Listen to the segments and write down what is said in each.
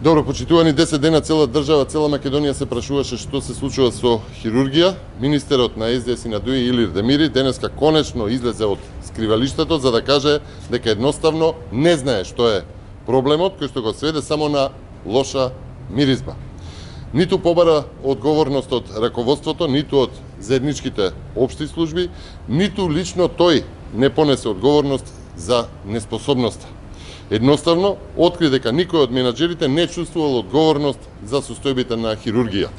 Добро, почитувани, 10 дена цела држава, цела Македонија се прашуваше што се случува со хирургија. Министерот на СДС и на ДУИ Илир Демири денеска конечно излезе од скривалиштето за да каже дека едноставно не знае што е проблемот, кој што го сведе само на лоша миризба. Ниту побара одговорност од раководството, ниту од заедничките општи служби, ниту лично тој не понесе одговорност за неспособноста. Едноставно, откри дека никој од менаџерите не чувствувал одговорност за состојбите на хирургија.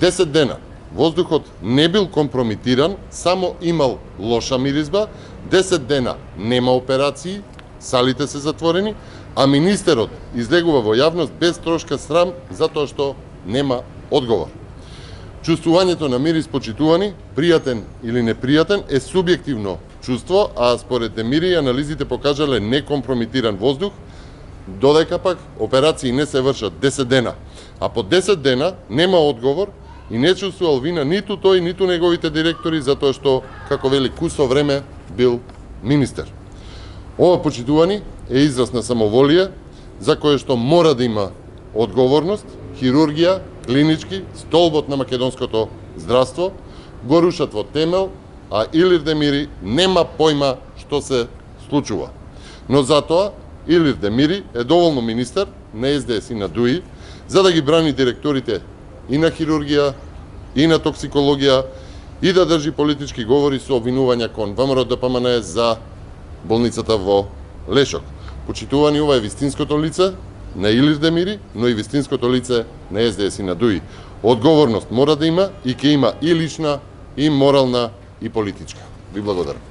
10 дена воздухот не бил компрометиран, само имал лоша миризба, 10 дена нема операции, салите се затворени, а министерот излегува во јавност без трошка срам затоа што нема одговор. Чувствувањето на мирис, почитувани, пријатен или непријатен, е субјективно чувство, а според Демири анализите покажале некомпрометиран воздух, додека пак операции не се вршат 10 дена. А по 10 дена нема одговор и не чувствувал вина ниту тој, ниту неговите директори, затоа што, како вели, кусо време бил министер. Ова, почитувани, е израз на самоволие, за кое што мора да има одговорност. Хирургија, клинички, столбот на македонското здравство, го рушат во темел, а Илир Демири нема појма што се случува. Но затоа Илир Демири е доволно министер на СДС и на ДУИ за да ги брани директорите и на хирургија, и на токсикологија, и да држи политички говори со обвинувања кон ВМРО ДПМН за болницата во Лешок. Почитувани, ова е вистинското лице на Илир Демири, но и вистинското лице на СДС и на ДУИ. Одговорност мора да има и ќе има и лична, и морална, и политичка. Ви благодарам.